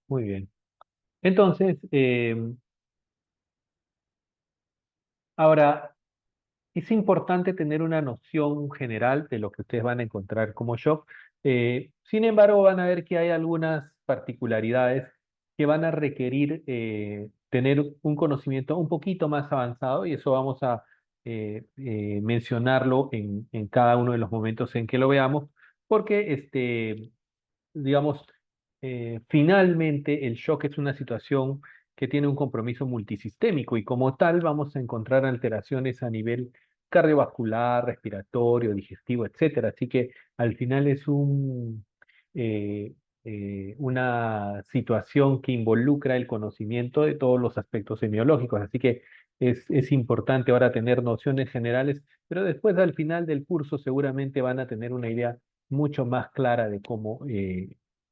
Muy bien. Entonces, ahora, es importante tener una noción general de lo que ustedes van a encontrar como shock. Sin embargo, van a ver que hay algunas particularidades que van a requerir tener un conocimiento un poquito más avanzado y eso vamos a mencionarlo en cada uno de los momentos en que lo veamos, porque digamos, finalmente el shock es una situación que tiene un compromiso multisistémico y como tal vamos a encontrar alteraciones a nivel cardiovascular, respiratorio, digestivo, etcétera. Así que al final es eh, una situación que involucra el conocimiento de todos los aspectos semiológicos. Así que es importante ahora tener nociones generales, pero después al final del curso seguramente van a tener una idea mucho más clara de cómo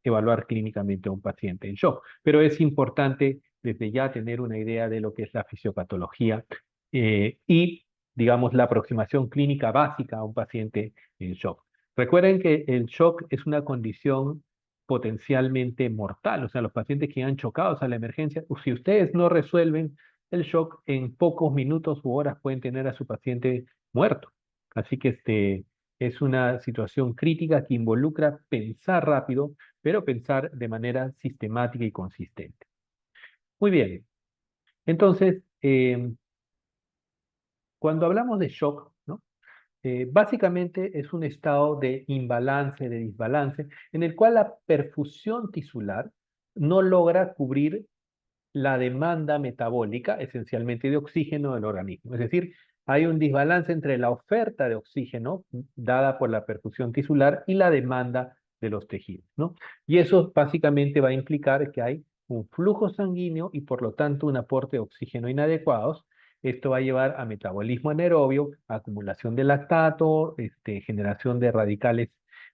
evaluar clínicamente a un paciente en shock. Pero es importante desde ya tener una idea de lo que es la fisiopatología y, digamos, la aproximación clínica básica a un paciente en shock. Recuerden que el shock es una condición potencialmente mortal, o sea, los pacientes que han chocados a la emergencia, si ustedes no resuelven el shock, en pocos minutos u horas pueden tener a su paciente muerto. Así que es una situación crítica que involucra pensar rápido, pero pensar de manera sistemática y consistente. Muy bien, entonces, cuando hablamos de shock, ¿no? Básicamente es un estado de imbalance, de desbalance, en el cual la perfusión tisular no logra cubrir la demanda metabólica, esencialmente de oxígeno del organismo. Es decir, hay un desbalance entre la oferta de oxígeno dada por la perfusión tisular y la demanda de los tejidos, ¿no? Y eso básicamente va a implicar que hay un flujo sanguíneo y por lo tanto un aporte de oxígeno inadecuados. Esto va a llevar a metabolismo anaerobio, acumulación de lactato, generación de radicales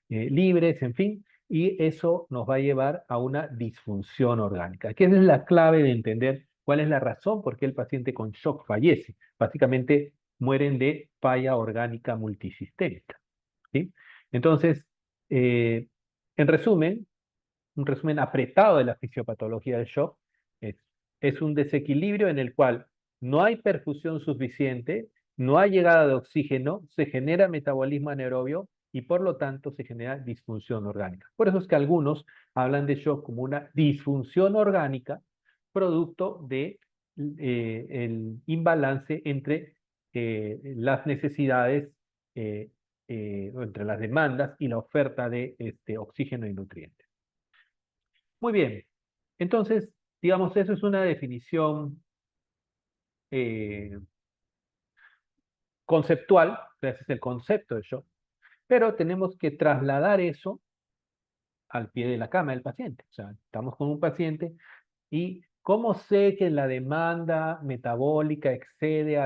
libres, en fin, y eso nos va a llevar a una disfunción orgánica, que esa es la clave de entender cuál es la razón por qué el paciente con shock fallece. Básicamente mueren de falla orgánica multisistémica, ¿sí? Entonces, eh, en resumen, un resumen apretado de la fisiopatología del shock es, es un desequilibrio en el cual no hay perfusión suficiente, no hay llegada de oxígeno, se genera metabolismo anaerobio y por lo tanto se genera disfunción orgánica. Por eso es que algunos hablan de shock como una disfunción orgánica producto de el imbalance entre las necesidades, entre las demandas y la oferta de oxígeno y nutrientes. Muy bien. Entonces, digamos, eso es una definición eh, conceptual, ese es el concepto de shock, pero tenemos que trasladar eso al pie de la cama del paciente. O sea, estamos con un paciente y ¿cómo sé que la demanda metabólica excede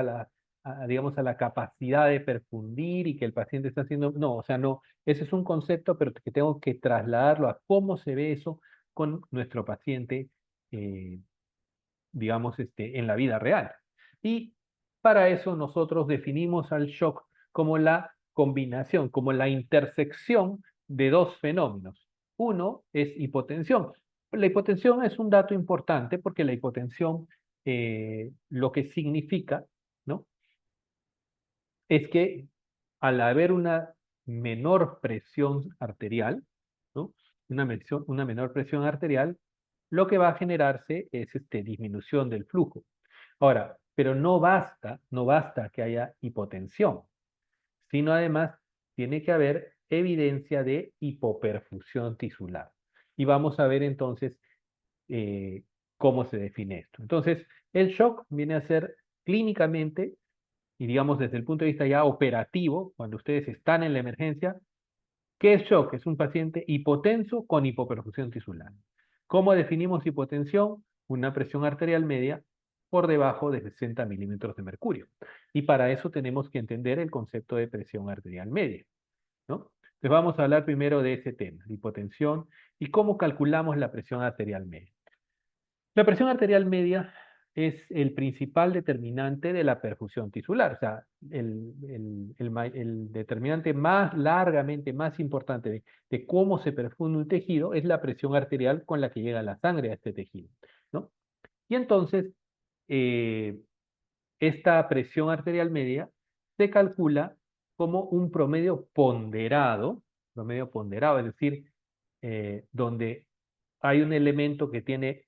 digamos, a la capacidad de perfundir y que el paciente está haciendo? No, o sea, no, ese es un concepto, pero que tengo que trasladarlo a cómo se ve eso con nuestro paciente eh, digamos, en la vida real. Y para eso nosotros definimos al shock como la combinación, como la intersección de dos fenómenos. Uno es hipotensión. La hipotensión es un dato importante porque la hipotensión lo que significa, ¿no? Es que al haber una menor presión arterial, ¿no? Una menor presión arterial, lo que va a generarse es disminución del flujo. Ahora, pero no basta que haya hipotensión, sino además tiene que haber evidencia de hipoperfusión tisular. Y vamos a ver entonces eh, cómo se define esto. Entonces, el shock viene a ser clínicamente y digamos desde el punto de vista ya operativo, cuando ustedes están en la emergencia, ¿qué es shock? Es un paciente hipotenso con hipoperfusión tisular. ¿Cómo definimos hipotensión? Una presión arterial media por debajo de 60 milímetros de mercurio. Y para eso tenemos que entender el concepto de presión arterial media, ¿no? Entonces vamos a hablar primero de ese tema, de hipotensión y cómo calculamos la presión arterial media. La presión arterial media es el principal determinante de la perfusión tisular. O sea, el determinante más largamente, más importante de cómo se perfunde un tejido es la presión arterial con la que llega la sangre a este tejido, ¿no? Y entonces, eh, esta presión arterial media se calcula como un promedio ponderado, es decir, donde hay un elemento que tiene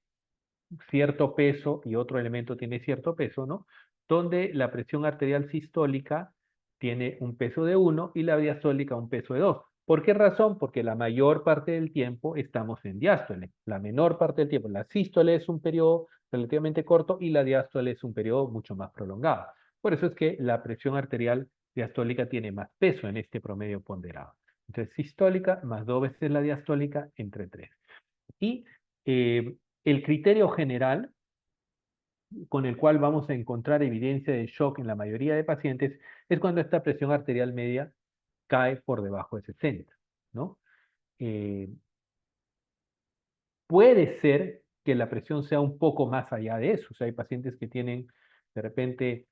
cierto peso y otro elemento tiene cierto peso, ¿no? Donde la presión arterial sistólica tiene un peso de 1 y la diastólica un peso de 2. ¿Por qué razón? Porque la mayor parte del tiempo estamos en diástole. La menor parte del tiempo. La sístole es un periodo relativamente corto y la diástole es un periodo mucho más prolongado. Por eso es que la presión arterial diastólica tiene más peso en este promedio ponderado. Entonces, sistólica más 2 veces la diastólica entre 3. Y el criterio general con el cual vamos a encontrar evidencia de shock en la mayoría de pacientes es cuando esta presión arterial media cae por debajo de 60, ¿no? Eh, Puede ser que la presión sea un poco más allá de eso. O sea, hay pacientes que tienen de repente,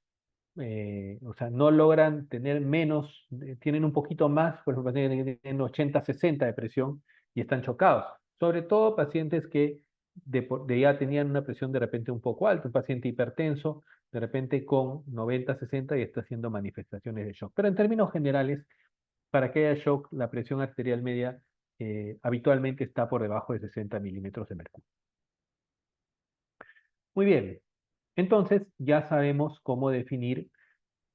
o sea, no logran tener menos, tienen un poquito más, por ejemplo, pacientes que tienen 80, 60 de presión y están chocados. Sobre todo pacientes que de ya tenían una presión de repente un poco alta, un paciente hipertenso, de repente con 90, 60 y está haciendo manifestaciones de shock. Pero en términos generales, para que haya shock, la presión arterial media habitualmente está por debajo de 60 milímetros de mercurio. Muy bien, entonces ya sabemos cómo definir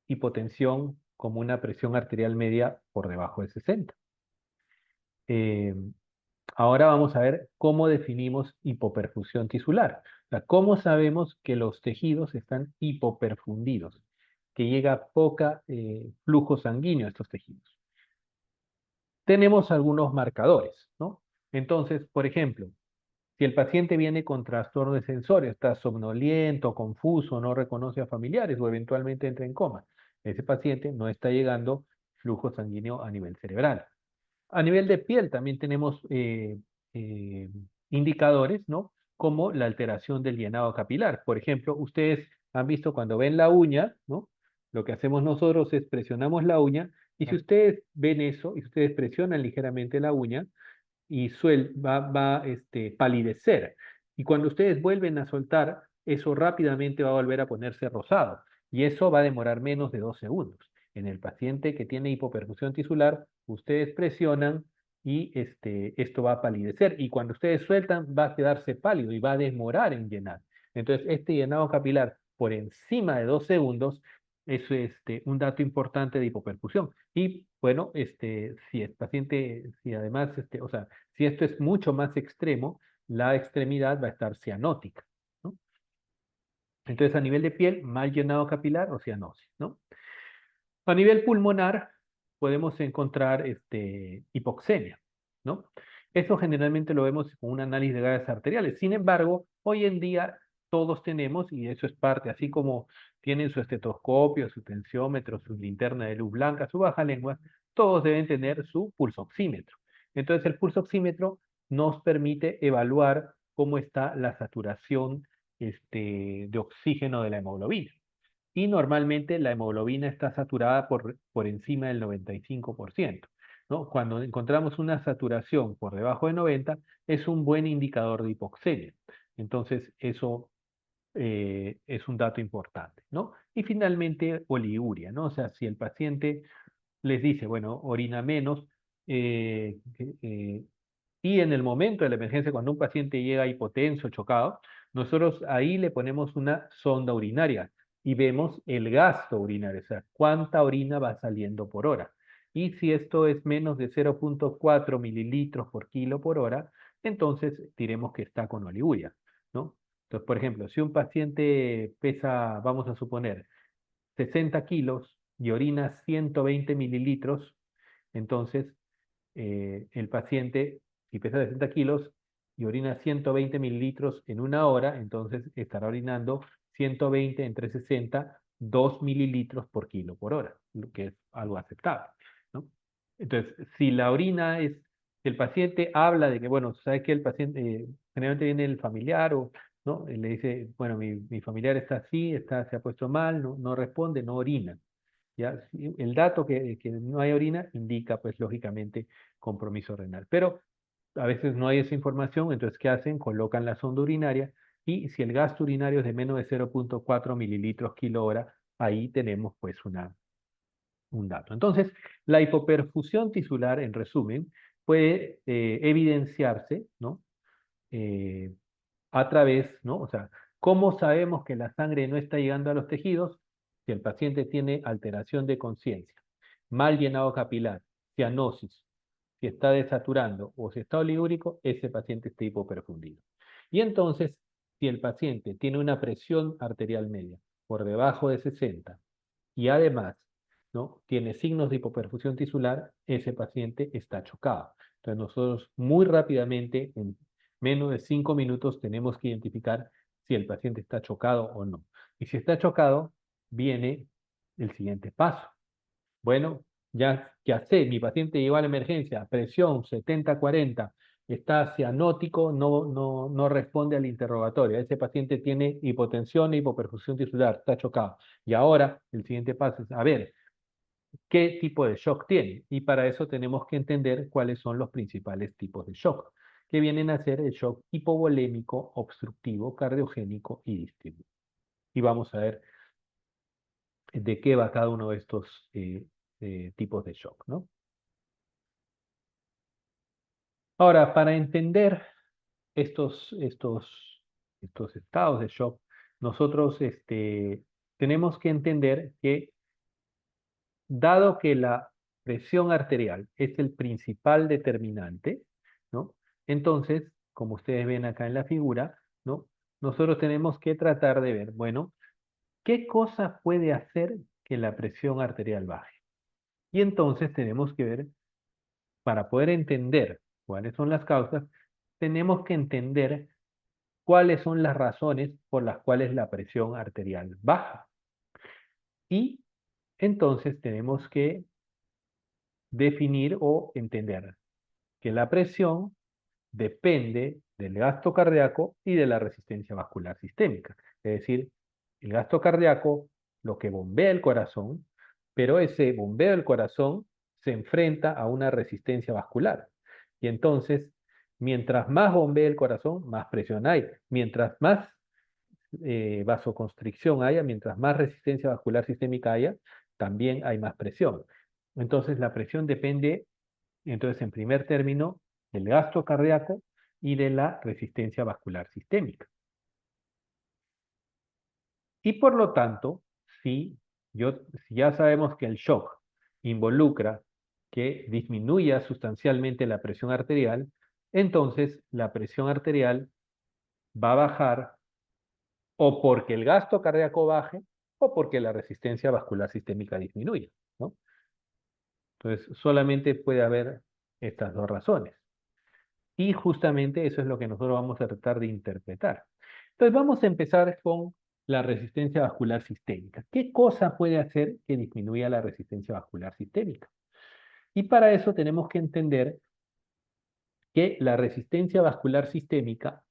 hipotensión como una presión arterial media por debajo de 60. Eh, Ahora vamos a ver cómo definimos hipoperfusión tisular. O sea, cómo sabemos que los tejidos están hipoperfundidos, que llega poca flujo sanguíneo a estos tejidos. Tenemos algunos marcadores, ¿no? Entonces, por ejemplo, si el paciente viene con trastorno de sensorio, está somnoliento, confuso, no reconoce a familiares o eventualmente entra en coma, ese paciente no está llegando flujo sanguíneo a nivel cerebral. A nivel de piel también tenemos eh, indicadores, ¿no? Como la alteración del llenado capilar. Por ejemplo, ustedes han visto cuando ven la uña, ¿no? Lo que hacemos nosotros es presionamos la uña y si ustedes ven eso y ustedes presionan ligeramente la uña, y palidecer. Y cuando ustedes vuelven a soltar, eso rápidamente va a volver a ponerse rosado. Y eso va a demorar menos de 2 segundos. En el paciente que tiene hipoperfusión tisular, ustedes presionan y esto va a palidecer. Y cuando ustedes sueltan, va a quedarse pálido y va a demorar en llenar. Entonces, este llenado capilar por encima de 2 segundos es un dato importante de hipoperfusión. Y bueno, si el paciente, si además, o sea, si esto es mucho más extremo, la extremidad va a estar cianótica, ¿no? Entonces, a nivel de piel, mal llenado capilar o cianosis, ¿no? A nivel pulmonar, podemos encontrar hipoxemia, ¿no? Eso generalmente lo vemos con un análisis de gases arteriales. Sin embargo, hoy en día todos tenemos, y eso es parte, así como tienen su estetoscopio, su tensiómetro, su linterna de luz blanca, su baja lengua, todos deben tener su pulsoxímetro. Entonces, el pulsoxímetro nos permite evaluar cómo está la saturación de oxígeno de la hemoglobina y normalmente la hemoglobina está saturada por encima del 95%, ¿no? Cuando encontramos una saturación por debajo de 90, es un buen indicador de hipoxemia. Entonces, eso es un dato importante, ¿no? Y finalmente, oliuria, ¿no? O sea, si el paciente les dice, bueno, orina menos, eh, eh, y en el momento de la emergencia, cuando un paciente llega hipotenso, chocado, nosotros ahí le ponemos una sonda urinaria y vemos el gasto urinario, o sea, cuánta orina va saliendo por hora. Y si esto es menos de 0,4 mililitros por kilo por hora, entonces diremos que está con oliuria, ¿no? Entonces, por ejemplo, si un paciente pesa, vamos a suponer, 60 kilos y orina 120 mililitros, entonces el paciente, si pesa 60 kilos y orina 120 mililitros en una hora, entonces estará orinando 120 entre 60, 2 mililitros por kilo por hora, lo que es algo aceptable, ¿no? Entonces, si la orina es, el paciente habla de que, bueno, sabe que el paciente, generalmente viene el familiar o ¿no? Y le dice, bueno, mi familiar está así, se ha puesto mal, no responde, no orina. ¿Ya? El dato que no hay orina indica, pues, lógicamente, compromiso renal. Pero a veces no hay esa información, entonces, ¿qué hacen? Colocan la sonda urinaria y si el gasto urinario es de menos de 0,4 mililitros kilo hora, ahí tenemos, pues, un dato. Entonces, la hipoperfusión tisular, en resumen, puede evidenciarse, ¿no? Eh, a través, ¿no? O sea, ¿cómo sabemos que la sangre no está llegando a los tejidos? Si el paciente tiene alteración de conciencia, mal llenado capilar, cianosis, si está desaturando o si está oligúrico, ese paciente está hipoperfundido. Y entonces, si el paciente tiene una presión arterial media por debajo de 60 y además, ¿no? tiene signos de hipoperfusión tisular, ese paciente está chocado. Entonces nosotros muy rápidamente, en menos de 5 minutos, tenemos que identificar si el paciente está chocado o no. Y si está chocado, viene el siguiente paso. Bueno, ya sé, mi paciente llegó a la emergencia, presión 70-40, está cianótico, no responde al interrogatorio. Ese paciente tiene hipotensión e hipoperfusión tisular, está chocado. Y ahora el siguiente paso es, a ver, ¿qué tipo de shock tiene? Y para eso tenemos que entender cuáles son los principales tipos de shock, que vienen a ser el shock hipovolémico, obstructivo, cardiogénico y dístico. Y vamos a ver de qué va cada uno de estos tipos de shock, ¿no? Ahora, para entender estos, estos, estos estados de shock, nosotros tenemos que entender que, dado que la presión arterial es el principal determinante, ¿no? Entonces, como ustedes ven acá en la figura, ¿no? Nosotros tenemos que tratar de ver, bueno, ¿qué cosa puede hacer que la presión arterial baje? Y entonces tenemos que ver, para poder entender cuáles son las causas, tenemos que entender cuáles son las razones por las cuales la presión arterial baja. Y entonces tenemos que definir o entender que la presión depende del gasto cardíaco y de la resistencia vascular sistémica. Es decir, el gasto cardíaco, lo que bombea el corazón, pero ese bombeo del corazón se enfrenta a una resistencia vascular. Y entonces, mientras más bombea el corazón, más presión hay. Mientras más vasoconstricción haya, mientras más resistencia vascular sistémica haya, también hay más presión. Entonces, la presión depende, entonces, en primer término, del gasto cardíaco y de la resistencia vascular sistémica. Y por lo tanto, si ya sabemos que el shock involucra que disminuya sustancialmente la presión arterial, entonces la presión arterial va a bajar o porque el gasto cardíaco baje o porque la resistencia vascular sistémica disminuya, ¿no? Entonces, solamente puede haber estas dos razones. Y justamente eso es lo que nosotros vamos a tratar de interpretar. Entonces, vamos a empezar con la resistencia vascular sistémica. ¿Qué cosa puede hacer que disminuya la resistencia vascular sistémica? Y para eso tenemos que entender que la resistencia vascular sistémica,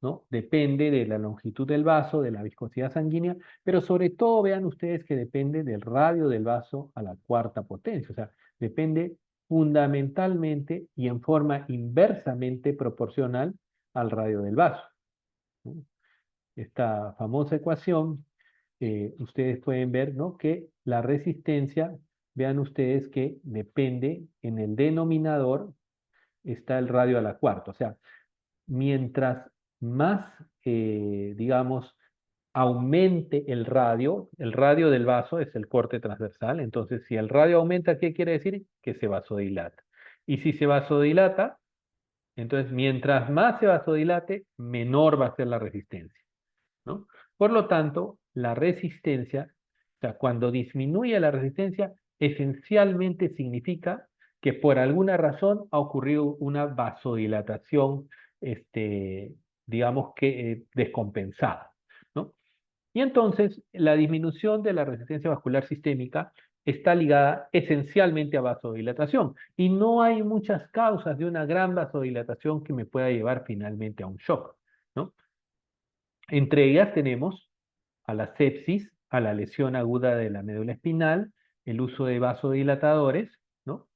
¿no? Depende de la longitud del vaso, de la viscosidad sanguínea, pero sobre todo vean ustedes que depende del radio del vaso a la cuarta potencia, o sea, depende fundamentalmente y en forma inversamente proporcional al radio del vaso, ¿no? Esta famosa ecuación, ustedes pueden ver, ¿no? Que la resistencia, vean ustedes que depende en el denominador, está el radio a la cuarta, o sea, mientras más, digamos, aumente el radio del vaso es el corte transversal, entonces si el radio aumenta, ¿qué quiere decir? Que se vasodilata. Y si se vasodilata, entonces mientras más se vasodilate, menor va a ser la resistencia, ¿no? Por lo tanto, la resistencia, o sea, cuando disminuye la resistencia, esencialmente significa que por alguna razón ha ocurrido una vasodilatación, este, digamos que descompensada, ¿no? Y entonces, la disminución de la resistencia vascular sistémica está ligada esencialmente a vasodilatación. Y no hay muchas causas de una gran vasodilatación que me pueda llevar finalmente a un shock, ¿no? Entre ellas tenemos a la sepsis, a la lesión aguda de la médula espinal, el uso de vasodilatadores, ¿no?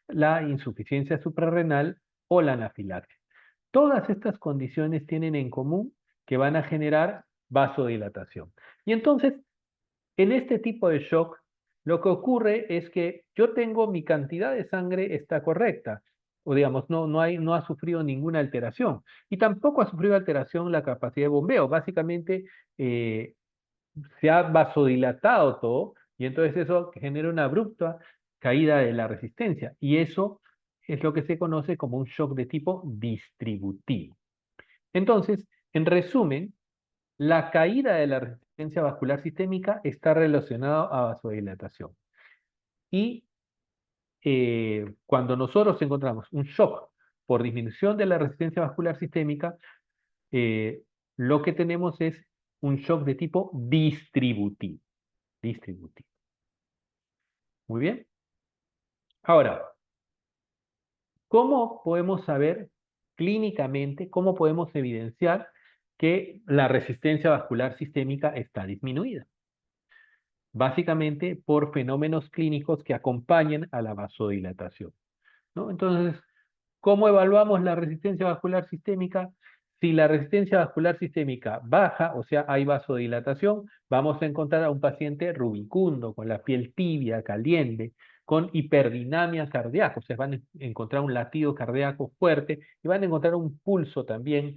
La insuficiencia suprarrenal o la anafilaxia. Todas estas condiciones tienen en común que van a generar vasodilatación. Y entonces, en este tipo de shock, lo que ocurre es que yo tengo mi cantidad de sangre está correcta, o digamos, no ha sufrido ninguna alteración. Y tampoco ha sufrido alteración la capacidad de bombeo. Básicamente, eh, se ha vasodilatado todo y entonces eso genera una abrupta caída de la resistencia. Y eso es lo que se conoce como un shock de tipo distributivo. Entonces, en resumen, la caída de la resistencia vascular sistémica está relacionada a vasodilatación. Y cuando nosotros encontramos un shock por disminución de la resistencia vascular sistémica, eh, lo que tenemos es un shock de tipo distributivo. Distributivo. Muy bien. Ahora, ¿cómo podemos saber clínicamente, cómo podemos evidenciar que la resistencia vascular sistémica está disminuida? Básicamente por fenómenos clínicos que acompañan a la vasodilatación, ¿no? Entonces, ¿cómo evaluamos la resistencia vascular sistémica? Si la resistencia vascular sistémica baja, o sea, hay vasodilatación, vamos a encontrar a un paciente rubicundo, con la piel tibia, caliente, con hiperdinamia cardíaca, o sea, van a encontrar un latido cardíaco fuerte y van a encontrar un pulso también,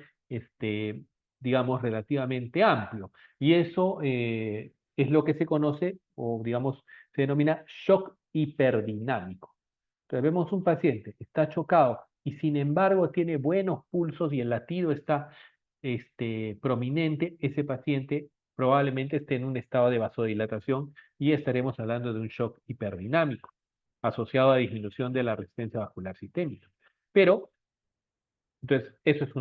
digamos, relativamente amplio. Y eso es lo que se conoce, o digamos, se denomina shock hiperdinámico. Entonces vemos un paciente que está chocado y sin embargo tiene buenos pulsos y el latido está prominente, ese paciente probablemente esté en un estado de vasodilatación y estaremos hablando de un shock hiperdinámico asociado a disminución de la resistencia vascular sistémica. Pero, entonces, eso es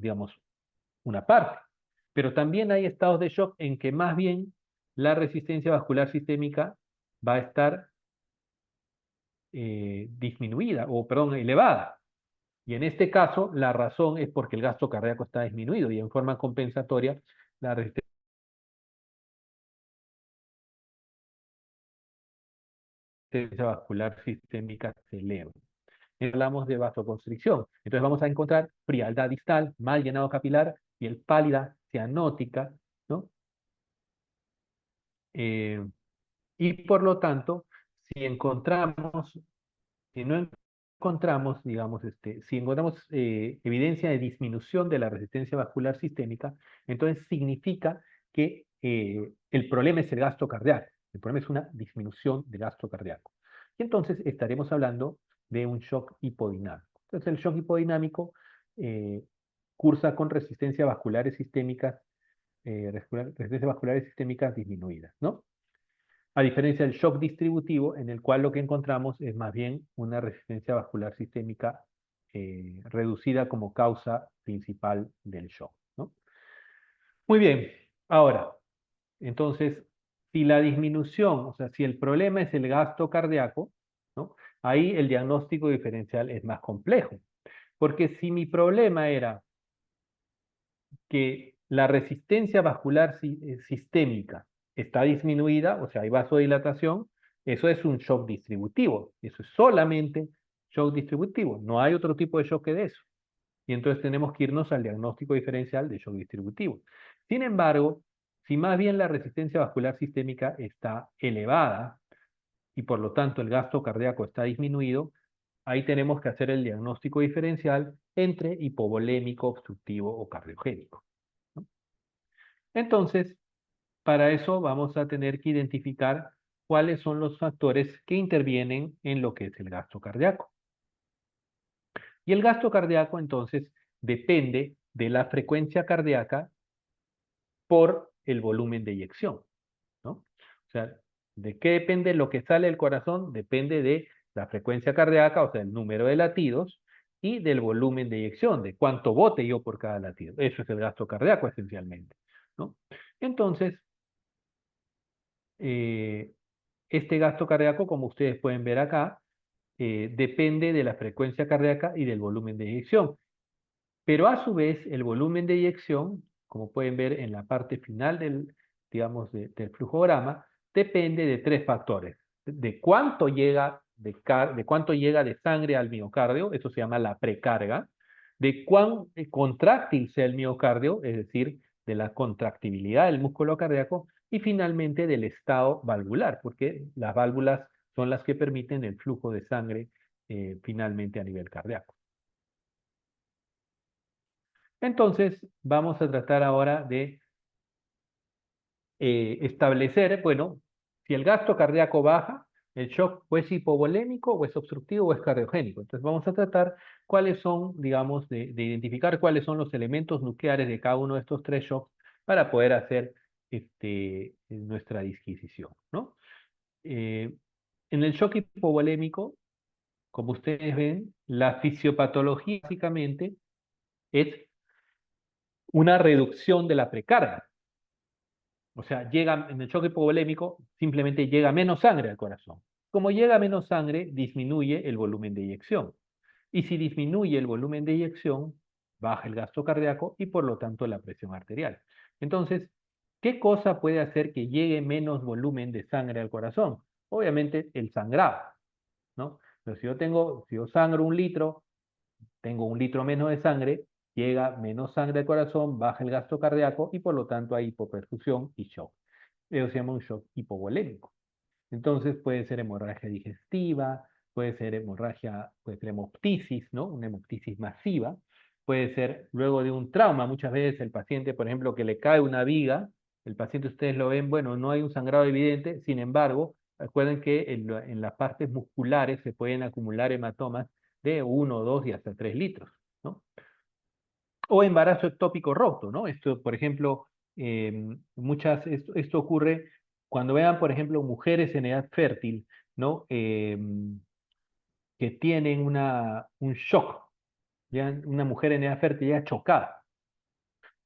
digamos, una parte. Pero también hay estados de shock en que más bien la resistencia vascular sistémica va a estar disminuida, o perdón, elevada. Y en este caso, la razón es porque el gasto cardíaco está disminuido y en forma compensatoria la resistencia vascular sistémica se eleva. Hablamos de vasoconstricción. Entonces vamos a encontrar frialdad distal, mal llenado capilar, piel pálida, cianótica, ¿no? Eh, y por lo tanto, si encontramos si no encontramos, digamos, si encontramos evidencia de disminución de la resistencia vascular sistémica, entonces significa que el problema es el gasto cardíaco. El problema es una disminución del gasto cardíaco. Y entonces estaremos hablando de un shock hipodinámico. Entonces el shock hipodinámico eh, cursa con resistencia vasculares sistémicas, resistencia vasculares sistémicas disminuidas, ¿no? A diferencia del shock distributivo, en el cual lo que encontramos es más bien una resistencia vascular sistémica reducida como causa principal del shock, ¿no? Muy bien, ahora, entonces, si la disminución, o sea, si el problema es el gasto cardíaco, ¿no? Ahí el diagnóstico diferencial es más complejo, porque si mi problema era que la resistencia vascular sistémica está disminuida, o sea, hay vasodilatación, eso es un shock distributivo. Eso es solamente shock distributivo. No hay otro tipo de shock que de eso. Y entonces tenemos que irnos al diagnóstico diferencial de shock distributivo. Sin embargo, si más bien la resistencia vascular sistémica está elevada y por lo tanto el gasto cardíaco está disminuido, ahí tenemos que hacer el diagnóstico diferencial entre hipovolémico, obstructivo o cardiogénico. Entonces, para eso vamos a tener que identificar cuáles son los factores que intervienen en lo que es el gasto cardíaco. Y el gasto cardíaco, entonces, depende de la frecuencia cardíaca por el volumen de eyección, ¿no? O sea, ¿de qué depende lo que sale del corazón? Depende de la frecuencia cardíaca, o sea, el número de latidos, y del volumen de eyección, de cuánto bote yo por cada latido. Eso es el gasto cardíaco esencialmente, ¿no? Entonces, eh, este gasto cardíaco, como ustedes pueden ver acá, depende de la frecuencia cardíaca y del volumen de eyección. Pero a su vez, el volumen de eyección como pueden ver en la parte final digamos, del flujograma, depende de tres factores. De cuánto llega de cuánto llega de sangre al miocardio, eso se llama la precarga, de cuán contráctil sea el miocardio, es decir, de la contractibilidad del músculo cardíaco, y finalmente del estado valvular, porque las válvulas son las que permiten el flujo de sangre finalmente a nivel cardíaco. Entonces, vamos a tratar ahora de establecer, bueno, si el gasto cardíaco baja, el shock o es hipovolémico, o es obstructivo, o es cardiogénico. Entonces vamos a tratar cuáles son, digamos, de identificar cuáles son los elementos nucleares de cada uno de estos tres shocks para poder hacer nuestra disquisición, ¿no? En el shock hipovolémico, como ustedes ven, la fisiopatología básicamente es una reducción de la precarga. O sea, llega en el choque hipovolémico, simplemente llega menos sangre al corazón. Como llega menos sangre, disminuye el volumen de eyección. Y si disminuye el volumen de eyección, baja el gasto cardíaco y por lo tanto la presión arterial. Entonces, ¿qué cosa puede hacer que llegue menos volumen de sangre al corazón? Obviamente el sangrado, ¿no? Pero si yo sangro 1 litro, tengo 1 litro menos de sangre, llega menos sangre al corazón, baja el gasto cardíaco y por lo tanto hay hipoperfusión y shock. Eso se llama un shock hipovolémico. Entonces puede ser hemorragia digestiva, puede ser hemoptisis, ¿no? Una hemoptisis masiva, puede ser luego de un trauma. Muchas veces el paciente, por ejemplo, que le cae una viga, el paciente ustedes lo ven, bueno, no hay un sangrado evidente, sin embargo, recuerden que en las partes musculares se pueden acumular hematomas de 1, 2 y hasta 3 litros, ¿no? O embarazo ectópico roto, ¿no? Esto, por ejemplo, esto ocurre cuando vean, por ejemplo, mujeres en edad fértil, ¿no? Que tienen un shock, ya una mujer en edad fértil ya chocada.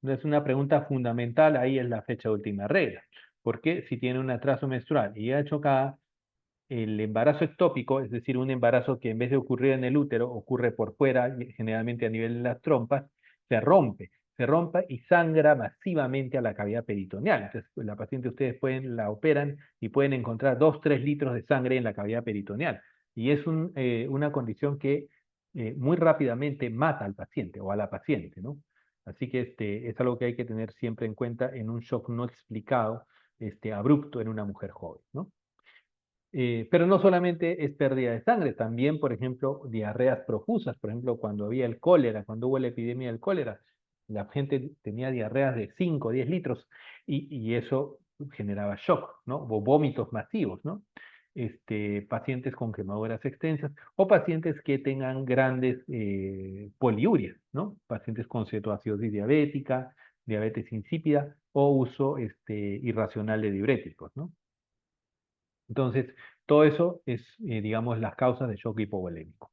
Entonces, una pregunta fundamental ahí es la fecha de última regla. Porque si tiene un atraso menstrual y ya chocada, el embarazo ectópico, es decir, un embarazo que en vez de ocurrir en el útero, ocurre por fuera, generalmente a nivel de las trompas, se rompe y sangra masivamente a la cavidad peritoneal. Entonces, la paciente ustedes la operan y pueden encontrar 2, 3 litros de sangre en la cavidad peritoneal. Y es una condición que muy rápidamente mata al paciente o a la paciente, ¿no? Así que es algo que hay que tener siempre en cuenta en un shock no explicado, abrupto en una mujer joven, ¿no? Pero no solamente es pérdida de sangre, también, por ejemplo, diarreas profusas. Por ejemplo, cuando había el cólera, cuando hubo la epidemia del cólera, la gente tenía diarreas de 5 o 10 litros y eso generaba shock, ¿no? O vómitos masivos, ¿no? Pacientes con quemaduras extensas o pacientes que tengan grandes poliurias, ¿no? Pacientes con cetoacidosis diabética, diabetes insípida o uso irracional de diuréticos, ¿no? Entonces, todo eso es, digamos, las causas de shock hipovolémico.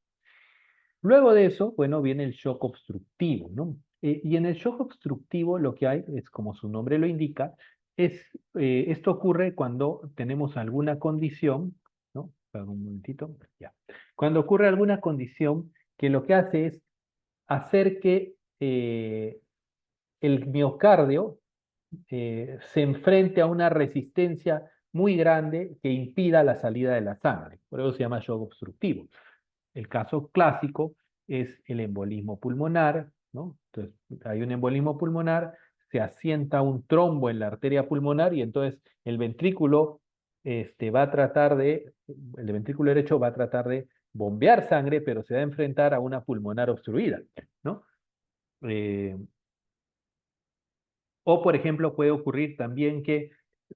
Luego de eso, bueno, viene el shock obstructivo, ¿no? Y en el shock obstructivo lo que hay es, como su nombre lo indica, esto ocurre cuando tenemos alguna condición, ¿no? Espera un momentito, ya. Cuando ocurre alguna condición que lo que hace es hacer que el miocardio se enfrente a una resistencia muy grande que impida la salida de la sangre. Por eso se llama shock obstructivo. El caso clásico es el embolismo pulmonar, ¿no? Entonces, hay un embolismo pulmonar, se asienta un trombo en la arteria pulmonar y entonces el ventrículo el ventrículo derecho va a tratar de bombear sangre, pero se va a enfrentar a una pulmonar obstruida, ¿no? Eh, O, por ejemplo, puede ocurrir también que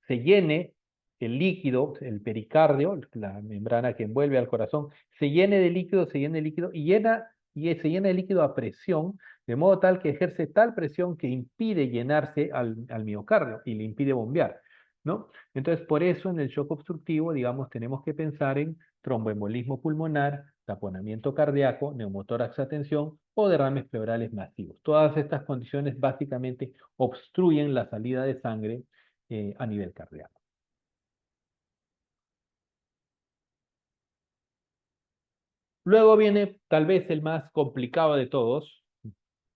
se llene el líquido, el pericardio, la membrana que envuelve al corazón, se llene de líquido, y se llena de líquido a presión, de modo tal que ejerce tal presión que impide llenarse al miocardio y le impide bombear, ¿no? Entonces, por eso en el shock obstructivo, digamos, tenemos que pensar en tromboembolismo pulmonar, taponamiento cardíaco, neumotórax a tensión o derrames pleurales masivos. Todas estas condiciones básicamente obstruyen la salida de sangre a nivel cardíaco. Luego viene tal vez el más complicado de todos,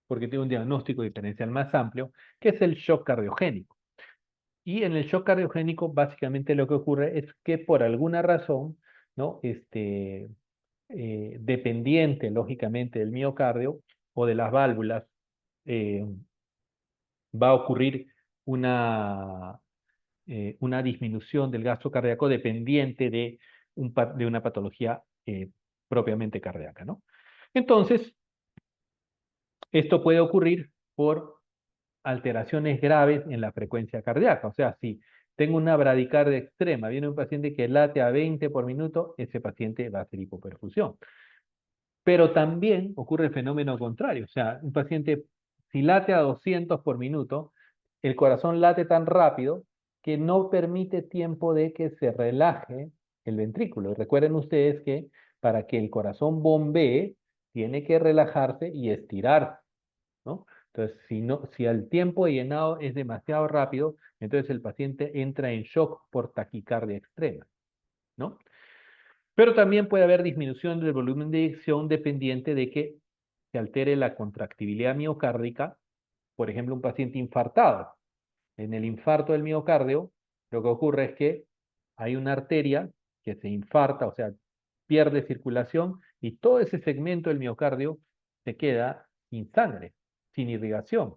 porque tiene un diagnóstico diferencial más amplio, que es el shock cardiogénico. Y en el shock cardiogénico, básicamente lo que ocurre es que por alguna razón, ¿no? Dependiente, lógicamente, del miocardio o de las válvulas, eh, va a ocurrir una, una disminución del gasto cardíaco dependiente de, de una patología propiamente cardíaca, ¿no? Entonces, esto puede ocurrir por alteraciones graves en la frecuencia cardíaca. O sea, si tengo una bradicardia extrema, viene un paciente que late a 20 por minuto, ese paciente va a hacer hipoperfusión. Pero también ocurre el fenómeno contrario. O sea, un paciente, si late a 200 por minuto, el corazón late tan rápido que no permite tiempo de que se relaje el ventrículo. Y recuerden ustedes que para que el corazón bombee, tiene que relajarse y estirarse, ¿no? Entonces, si, no, si el tiempo de llenado es demasiado rápido, entonces el paciente entra en shock por taquicardia extrema, ¿no? Pero también puede haber disminución del volumen de eyección dependiente de que se altere la contractibilidad miocárdica, por ejemplo, un paciente infartado. En el infarto del miocardio, lo que ocurre es que hay una arteria que se infarta, o sea, pierde circulación y todo ese segmento del miocardio se queda sin sangre, sin irrigación.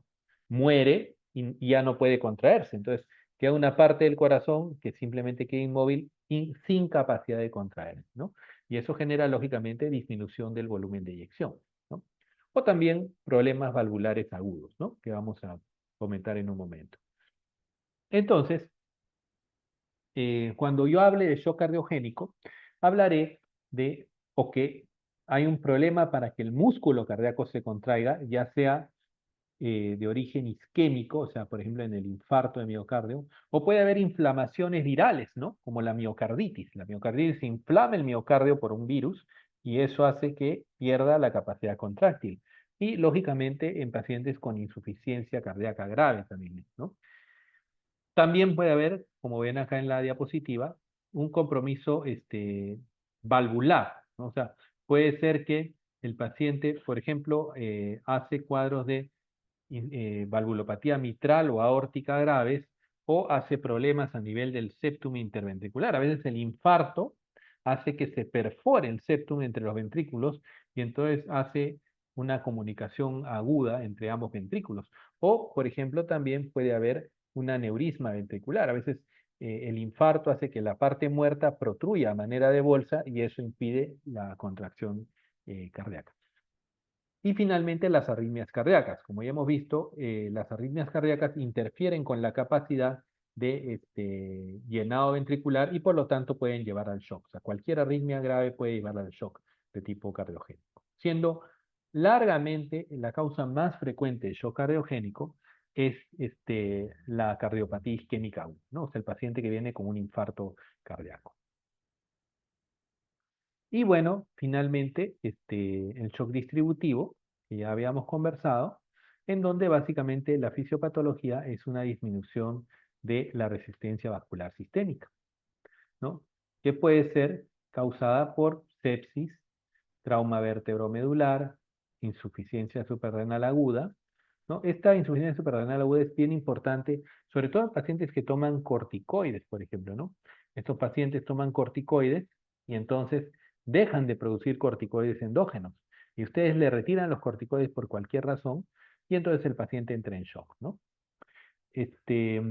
Muere y ya no puede contraerse. Entonces, queda una parte del corazón que simplemente queda inmóvil y sin capacidad de contraerse, ¿no? Y eso genera, lógicamente, disminución del volumen de eyección, ¿no? O también problemas valvulares agudos, ¿no? Que vamos a comentar en un momento. Entonces, cuando yo hable de shock cardiogénico, hablaré de, o que hay un problema para que el músculo cardíaco se contraiga, ya sea de origen isquémico, o sea, por ejemplo, en el infarto de miocardio, o puede haber inflamaciones virales, ¿no? Como la miocarditis. La miocarditis inflama el miocardio por un virus y eso hace que pierda la capacidad contráctil. Y, lógicamente, en pacientes con insuficiencia cardíaca grave también, ¿no? También puede haber, como ven acá en la diapositiva, un compromiso valvular, ¿no? O sea, puede ser que el paciente, por ejemplo, hace cuadros de valvulopatía mitral o aórtica graves o hace problemas a nivel del septum interventricular. A veces el infarto hace que se perfore el septum entre los ventrículos y entonces hace una comunicación aguda entre ambos ventrículos. O, por ejemplo, también puede haber un aneurisma ventricular. A veces el infarto hace que la parte muerta protruya a manera de bolsa y eso impide la contracción cardíaca. Y finalmente las arritmias cardíacas. Como ya hemos visto, las arritmias cardíacas interfieren con la capacidad de llenado ventricular y por lo tanto pueden llevar al shock. O sea, cualquier arritmia grave puede llevar al shock de tipo cardiogénico. Siendo largamente la causa más frecuente de shock cardiogénico es la cardiopatía isquémica aguda, ¿no? O sea, el paciente que viene con un infarto cardíaco. Y bueno, finalmente, el shock distributivo, que ya habíamos conversado, en donde básicamente la fisiopatología es una disminución de la resistencia vascular sistémica, ¿no? Que puede ser causada por sepsis, trauma vertebromedular, insuficiencia suprarrenal aguda, ¿no? Esta insuficiencia suprarrenal aguda es bien importante, sobre todo en pacientes que toman corticoides, por ejemplo, ¿no? Estos pacientes toman corticoides y entonces dejan de producir corticoides endógenos y ustedes le retiran los corticoides por cualquier razón y entonces el paciente entra en shock, ¿no? Este,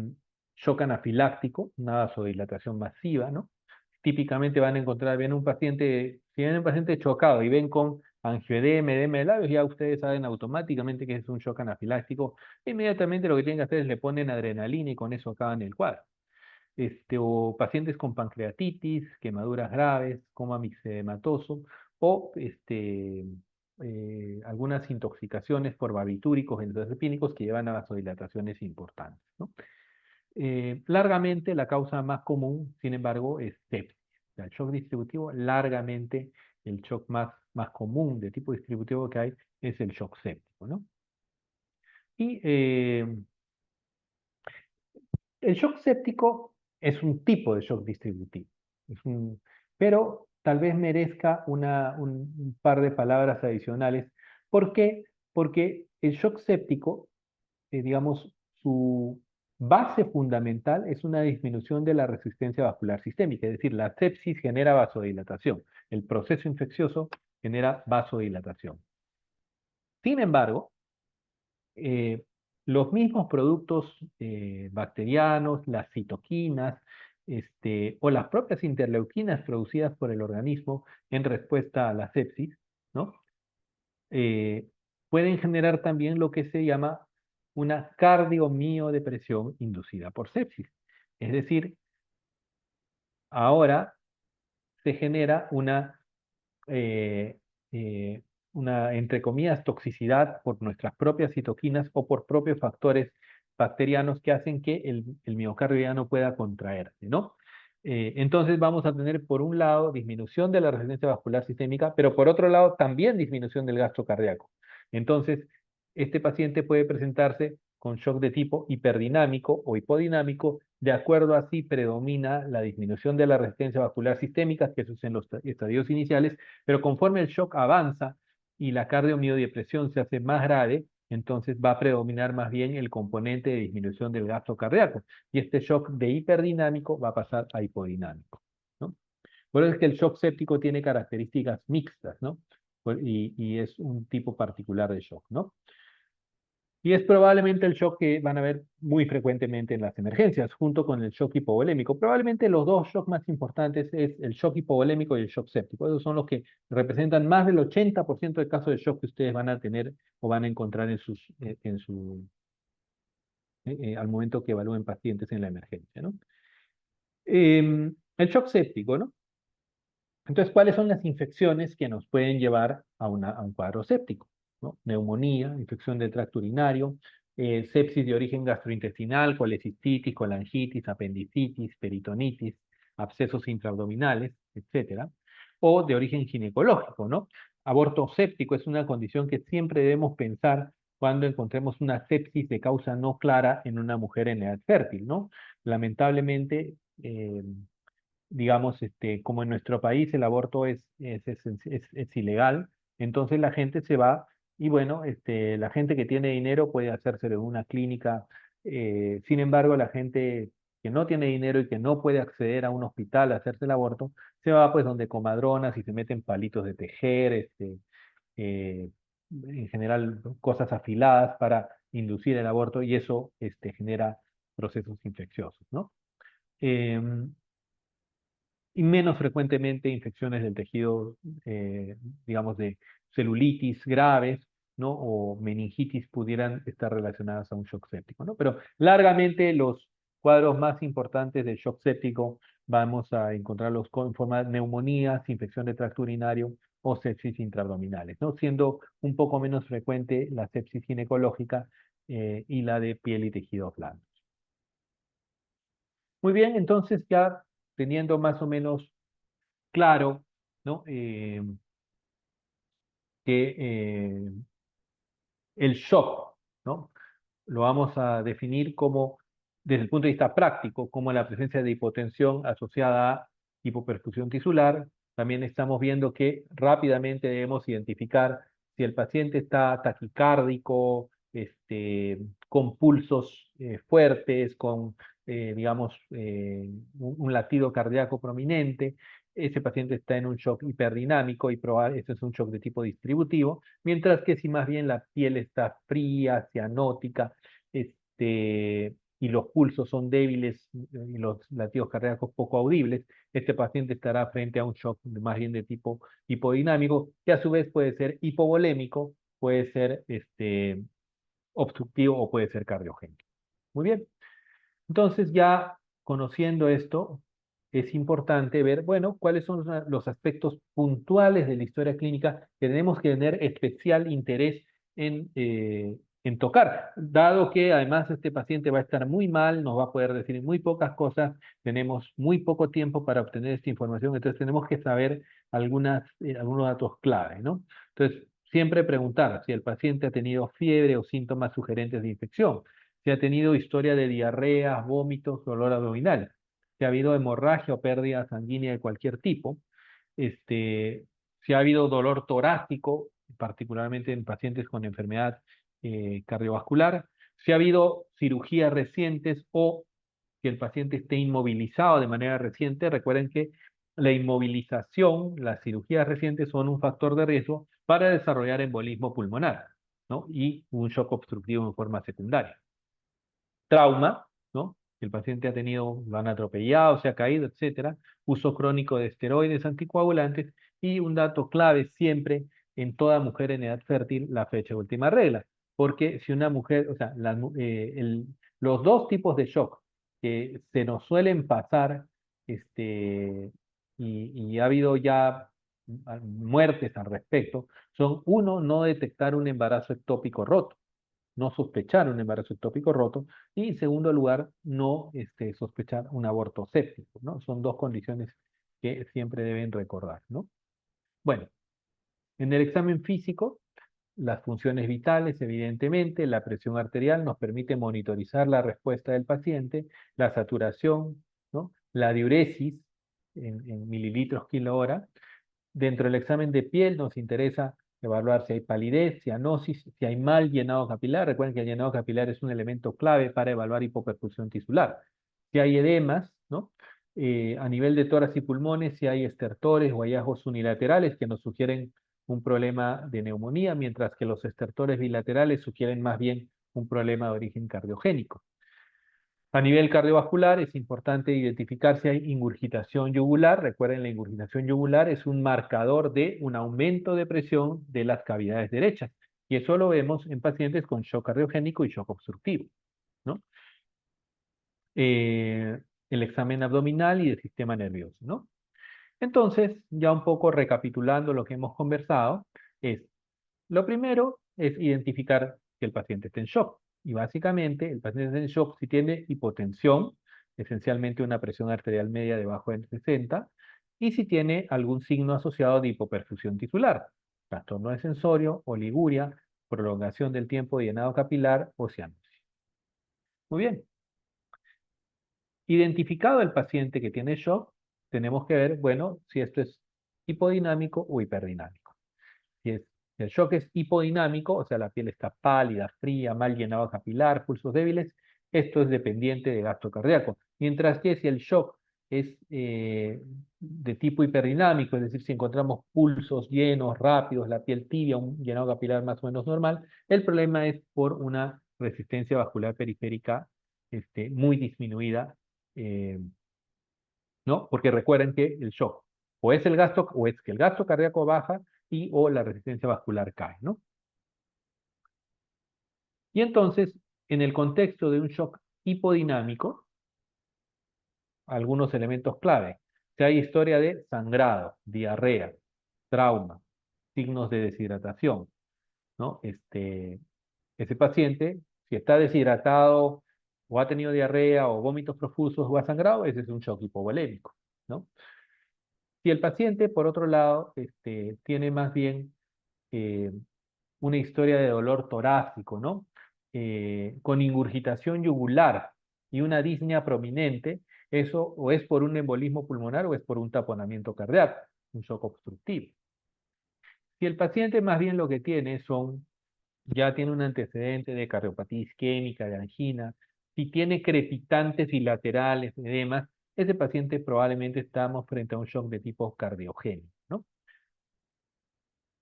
Shock anafiláctico, una vasodilatación masiva, ¿no? Típicamente van a encontrar, ven un paciente, si ven un paciente chocado y ven con angioedema, edema de labios, ya ustedes saben automáticamente que es un shock anafiláctico. Inmediatamente lo que tienen que hacer es le ponen adrenalina y con eso acaban el cuadro. O pacientes con pancreatitis, quemaduras graves, coma mixedematoso, o algunas intoxicaciones por barbitúricos benzodiazepínicos que llevan a vasodilataciones importantes, ¿no? Largamente la causa más común, sin embargo, es sepsis. O sea, el shock distributivo, largamente el shock más común de tipo distributivo que hay es el shock séptico, ¿no? Y el shock séptico es un tipo de shock distributivo, pero tal vez merezca un par de palabras adicionales. ¿Por qué? Porque el shock séptico, digamos, su base fundamental es una disminución de la resistencia vascular sistémica, es decir, la sepsis genera vasodilatación, el proceso infeccioso genera vasodilatación. Sin embargo, eh, los mismos productos bacterianos, las citoquinas, o las propias interleuquinas producidas por el organismo en respuesta a la sepsis, ¿no? eh, pueden generar también lo que se llama una cardiomiodepresión inducida por sepsis. Es decir, ahora se genera eh, eh, una, entre comillas, toxicidad por nuestras propias citoquinas o por propios factores bacterianos que hacen que el miocardio ya no pueda contraerse, ¿no? Entonces vamos a tener, por un lado, disminución de la resistencia vascular sistémica, pero por otro lado, también disminución del gasto cardíaco. Entonces, este paciente puede presentarse con shock de tipo hiperdinámico o hipodinámico, de acuerdo a si predomina la disminución de la resistencia vascular sistémica, que eso es en los estadios iniciales, pero conforme el shock avanza y la cardiomiodipresión se hace más grave, entonces va a predominar más bien el componente de disminución del gasto cardíaco. Y este shock de hiperdinámico va a pasar a hipodinámico, ¿no? Por eso es que el shock séptico tiene características mixtas, ¿no? Y es un tipo particular de shock, ¿no? Y es probablemente el shock que van a ver muy frecuentemente en las emergencias, junto con el shock hipovolémico. Probablemente los dos shocks más importantes es el shock hipovolémico y el shock séptico. Esos son los que representan más del 80% de casos de shock que ustedes van a tener o van a encontrar al momento que evalúen pacientes en la emergencia, ¿no? El shock séptico, ¿no? Entonces, ¿cuáles son las infecciones que nos pueden llevar a un cuadro séptico? ¿No? Neumonía, infección del tracto urinario, sepsis de origen gastrointestinal, colecistitis, colangitis, apendicitis, peritonitis, abscesos intraabdominales, etcétera, o de origen ginecológico, ¿no? Aborto séptico es una condición que siempre debemos pensar cuando encontremos una sepsis de causa no clara en una mujer en edad fértil, ¿no? Lamentablemente, digamos, como en nuestro país el aborto es ilegal, entonces la gente se va y bueno, la gente que tiene dinero puede hacérselo en una clínica, sin embargo, la gente que no tiene dinero y que no puede acceder a un hospital a hacerse el aborto, se va pues donde comadronas y se meten palitos de tejer, eh, en general cosas afiladas para inducir el aborto y eso genera procesos infecciosos, ¿no? Em, y menos frecuentemente infecciones del tejido, digamos, de celulitis graves, ¿no? O meningitis pudieran estar relacionadas a un shock séptico, ¿no? Pero largamente los cuadros más importantes del shock séptico vamos a encontrarlos en forma de neumonías, infección de tracto urinario o sepsis intraabdominales, ¿no? Siendo un poco menos frecuente la sepsis ginecológica y la de piel y tejidos blandos. Muy bien, entonces ya teniendo más o menos claro, ¿no? Que el shock, ¿no? Lo vamos a definir como, desde el punto de vista práctico, como la presencia de hipotensión asociada a hipoperfusión tisular. También estamos viendo que rápidamente debemos identificar si el paciente está taquicárdico, con pulsos fuertes, con, digamos, un latido cardíaco prominente. Ese paciente está en un shock hiperdinámico y ese es un shock de tipo distributivo, mientras que si más bien la piel está fría, cianótica, y los pulsos son débiles y los latidos cardíacos poco audibles, este paciente estará frente a un shock más bien de tipo hipodinámico, que a su vez puede ser hipovolémico, puede ser obstructivo o puede ser cardiogénico. Muy bien. Entonces, ya conociendo esto, es importante ver, bueno, cuáles son los aspectos puntuales de la historia clínica que tenemos que tener especial interés en tocar, dado que además este paciente va a estar muy mal, nos va a poder decir muy pocas cosas, tenemos muy poco tiempo para obtener esta información, entonces tenemos que saber algunos datos clave, ¿no? Entonces, siempre preguntar si el paciente ha tenido fiebre o síntomas sugerentes de infección, si ha tenido historia de diarreas, vómitos, dolor abdominal, si ha habido hemorragia o pérdida sanguínea de cualquier tipo, si ha habido dolor torácico, particularmente en pacientes con enfermedad cardiovascular, si ha habido cirugías recientes o que el paciente esté inmovilizado de manera reciente. Recuerden que la inmovilización, las cirugías recientes son un factor de riesgo para desarrollar embolismo pulmonar, ¿no? Y un shock obstructivo en forma secundaria. Trauma, ¿no? El paciente ha tenido, lo han atropellado, se ha caído, etcétera. Uso crónico de esteroides anticoagulantes y un dato clave siempre en toda mujer en edad fértil, la fecha de última regla. Porque si una mujer, o sea, los dos tipos de shock que se nos suelen pasar, y ha habido ya muertes al respecto, son uno, no detectar un embarazo ectópico roto, no sospechar un embarazo ectópico roto, y en segundo lugar, no sospechar un aborto séptico, ¿no? Son dos condiciones que siempre deben recordar, ¿no? Bueno, en el examen físico, las funciones vitales, evidentemente, la presión arterial nos permite monitorizar la respuesta del paciente, la saturación, ¿no? La diuresis en mililitros kilo hora. Dentro del examen de piel nos interesa evaluar si hay palidez, cianosis, si hay mal llenado capilar. Recuerden que el llenado capilar es un elemento clave para evaluar hipoperfusión tisular. Si hay edemas, ¿no? A nivel de tórax y pulmones, si hay estertores o hallazgos unilaterales que nos sugieren un problema de neumonía, mientras que los estertores bilaterales sugieren más bien un problema de origen cardiogénico. A nivel cardiovascular es importante identificar si hay ingurgitación yugular. Recuerden, la ingurgitación yugular es un marcador de un aumento de presión de las cavidades derechas. Y eso lo vemos en pacientes con shock cardiogénico y shock obstructivo, ¿no? Eh, el examen abdominal y del sistema nervioso, ¿no? Entonces, ya un poco recapitulando lo que hemos conversado, es lo primero es identificar que el paciente está en shock. Y básicamente, el paciente está en shock si tiene hipotensión, esencialmente una presión arterial media debajo de 60, y si tiene algún signo asociado de hipoperfusión tisular, trastorno de sensorio, oliguria, prolongación del tiempo de llenado capilar o cianosis. Muy bien. Identificado el paciente que tiene shock, tenemos que ver, bueno, si esto es hipodinámico o hiperdinámico. Si el shock es hipodinámico, o sea, la piel está pálida, fría, mal llenado capilar, pulsos débiles, esto es dependiente de gasto cardíaco. Mientras que si el shock es de tipo hiperdinámico, es decir, si encontramos pulsos llenos, rápidos, la piel tibia, un llenado capilar más o menos normal, el problema es por una resistencia vascular periférica muy disminuida, eh, ¿no? Porque recuerden que el shock o es el gasto, o es que el gasto cardíaco baja y o la resistencia vascular cae, ¿no? Y entonces, en el contexto de un shock hipodinámico, algunos elementos clave. Si hay historia de sangrado, diarrea, trauma, signos de deshidratación, ¿no? Ese paciente, si está deshidratado o ha tenido diarrea o vómitos profusos o ha sangrado, ese es un shock hipovolémico, ¿no? Si el paciente, por otro lado, tiene más bien eh, una historia de dolor torácico, ¿no? Con ingurgitación yugular y una disnea prominente, eso o es por un embolismo pulmonar o es por un taponamiento cardíaco, un shock obstructivo. Si el paciente más bien lo que tiene ya tiene un antecedente de cardiopatía isquémica, de angina, si tiene crepitantes bilaterales, edemas, ese paciente probablemente estamos frente a un shock de tipo cardiogénico, ¿no?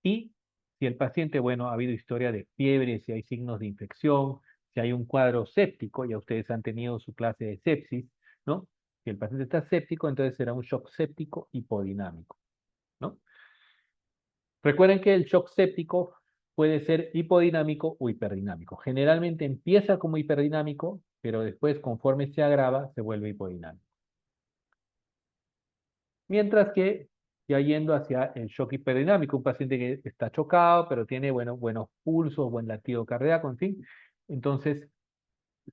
Y si el paciente, bueno, ha habido historia de fiebre, si hay signos de infección, si hay un cuadro séptico, ya ustedes han tenido su clase de sepsis, ¿no? Si el paciente está séptico, entonces será un shock séptico hipodinámico, ¿no? Recuerden que el shock séptico puede ser hipodinámico o hiperdinámico. Generalmente empieza como hiperdinámico, pero después, conforme se agrava, se vuelve hipodinámico. Mientras que ya yendo hacia el shock hiperdinámico, un paciente que está chocado, pero tiene buenos pulsos, buen latido cardíaco, en fin. Entonces,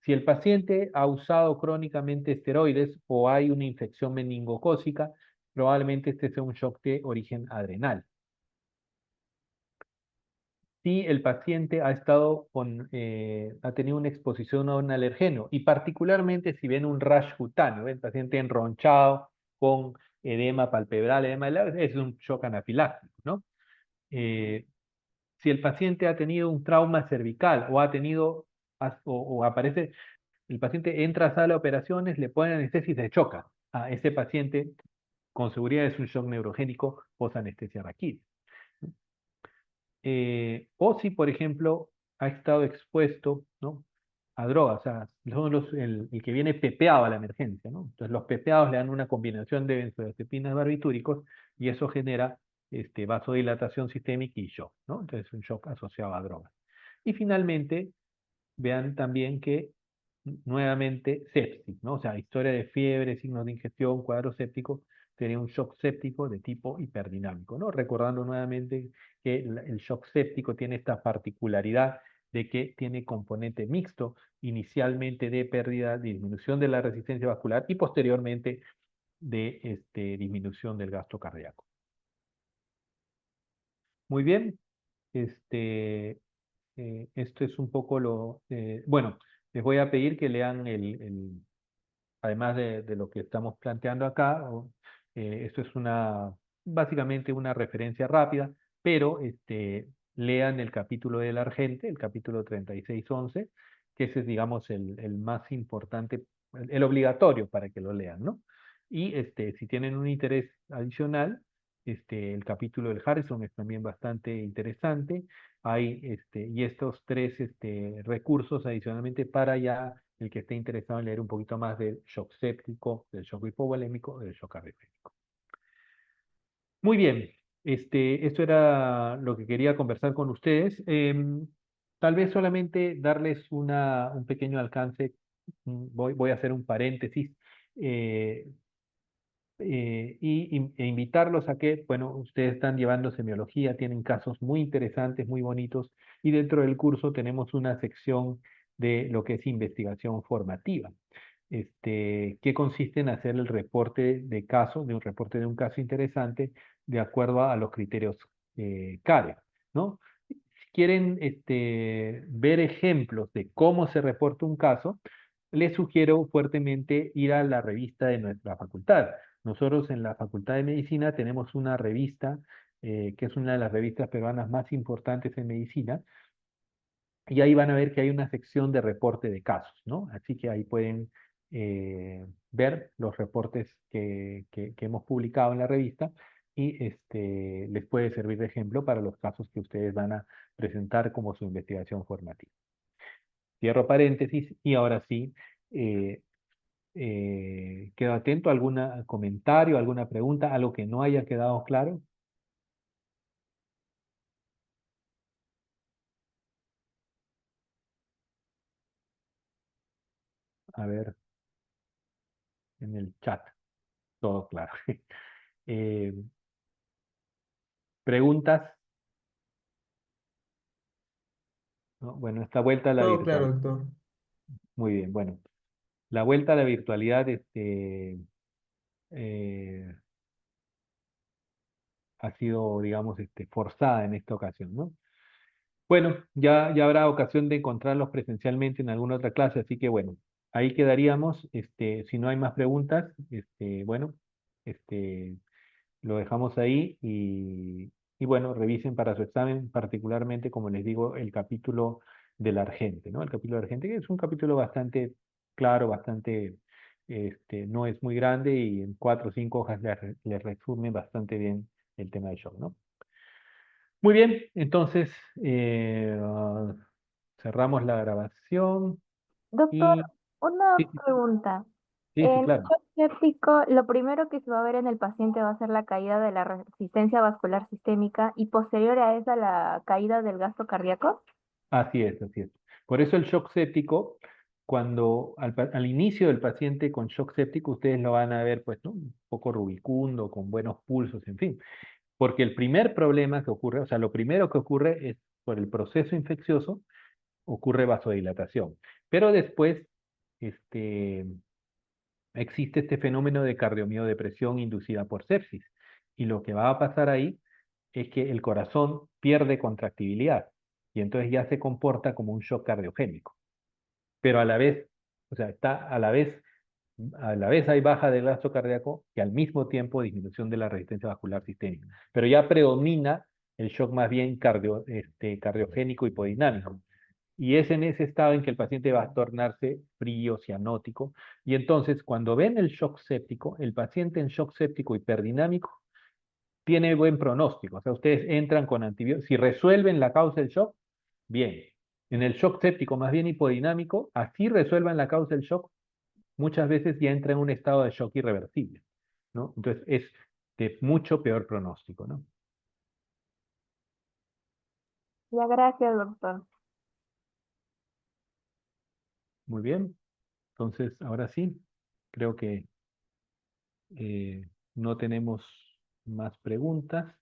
si el paciente ha usado crónicamente esteroides o hay una infección meningocócica, probablemente este sea un shock de origen adrenal. Si el paciente ha tenido una exposición a un alergeno, y particularmente si ven un rash cutáneo, el paciente enronchado con edema palpebral, edema de labios, es un shock anafiláctico, ¿no? Eh, si el paciente ha tenido un trauma cervical o ha tenido, o aparece, el paciente entra a sala de operaciones, le ponen anestesia y se choca. A ese paciente con seguridad es un shock neurogénico post-anestesia raquídea. O si, por ejemplo, ha estado expuesto, ¿no?, a drogas, o sea, son el que viene pepeado a la emergencia, ¿no? Entonces los pepeados le dan una combinación de benzodiazepinas barbitúricos y eso genera vasodilatación sistémica y shock, ¿no? Entonces un shock asociado a drogas. Y finalmente, vean también que nuevamente sepsis, ¿no? O sea, historia de fiebre, signos de ingestión, cuadro séptico, sería un shock séptico de tipo hiperdinámico, ¿no? Recordando nuevamente que el shock séptico tiene esta particularidad de que tiene componente mixto, inicialmente de pérdida, disminución de la resistencia vascular y posteriormente de disminución del gasto cardíaco. Muy bien, esto es un poco bueno, les voy a pedir que lean además de lo que estamos planteando acá, esto es básicamente una referencia rápida, pero lean el capítulo del Argente, el capítulo 3611, que ese es, digamos, el más importante, el obligatorio para que lo lean, ¿no? Y si tienen un interés adicional, el capítulo del Harrison es también bastante interesante. Hay, y estos tres recursos adicionalmente para ya el que esté interesado en leer un poquito más del shock séptico, del shock hipovolémico, del shock cardiogénico. Muy bien, esto era lo que quería conversar con ustedes. Tal vez solamente darles un pequeño alcance, voy a hacer un paréntesis, eh, e invitarlos a que, bueno, ustedes están llevando semiología, tienen casos muy interesantes, muy bonitos, y dentro del curso tenemos una sección de lo que es investigación formativa, que consiste en hacer el reporte de caso, de un reporte de un caso interesante, de acuerdo a los criterios CARE, ¿no? Si quieren ver ejemplos de cómo se reporta un caso, les sugiero fuertemente ir a la revista de nuestra facultad. Nosotros en la Facultad de Medicina tenemos una revista, que es una de las revistas peruanas más importantes en medicina, y ahí van a ver que hay una sección de reporte de casos, ¿no? Así que ahí pueden ver los reportes que hemos publicado en la revista y les puede servir de ejemplo para los casos que ustedes van a presentar como su investigación formativa. Cierro paréntesis y ahora sí, eh, quedo atento a algún comentario, alguna pregunta, algo que no haya quedado claro. A ver, en el chat, todo claro. Eh, ¿Preguntas? ¿No? Bueno, esta vuelta a la Todo claro, virtualidad. doctor. Muy bien, bueno, la vuelta a la virtualidad ha sido, digamos, forzada en esta ocasión, ¿no? Bueno, ya habrá ocasión de encontrarlos presencialmente en alguna otra clase, así que bueno, ahí quedaríamos. Si no hay más preguntas, bueno, este, lo dejamos ahí y bueno, revisen para su examen, particularmente, como les digo, el capítulo del Argente, ¿no? El capítulo del Argente, que es un capítulo bastante claro, bastante, no es muy grande y en 4 o 5 hojas les resume bastante bien el tema del shock, ¿no? Muy bien, entonces cerramos la grabación Doctor, y una sí, sí, pregunta. sí, sí, En claro. shock séptico, lo primero que se va a ver en el paciente va a ser la caída de la resistencia vascular sistémica y posterior a esa la caída del gasto cardíaco. Así es, así es. Por eso el shock séptico, cuando al inicio del paciente con shock séptico, ustedes lo van a ver, pues, ¿no?, un poco rubicundo, con buenos pulsos, en fin. Porque el primer problema que ocurre, o sea, lo primero que ocurre es por el proceso infeccioso, ocurre vasodilatación. Pero después, este, existe este fenómeno de cardiomiodepresión inducida por sepsis. Y lo que va a pasar ahí es que el corazón pierde contractibilidad y entonces ya se comporta como un shock cardiogénico. Pero a la vez, o sea, está a la vez hay baja del gasto cardíaco y al mismo tiempo disminución de la resistencia vascular sistémica. Pero ya predomina el shock más bien cardiogénico hipodinámico. Y es en ese estado en que el paciente va a tornarse frío, cianótico. Y entonces, cuando ven el shock séptico, el paciente en shock séptico hiperdinámico tiene buen pronóstico. O sea, ustedes entran con antibióticos. Si resuelven la causa del shock, bien. En el shock séptico, más bien hipodinámico, así resuelvan la causa del shock, muchas veces ya entra en un estado de shock irreversible, ¿no? Entonces, es de mucho peor pronóstico, ¿no? Ya, gracias, doctor. Muy bien. Entonces, ahora sí, creo que no tenemos más preguntas.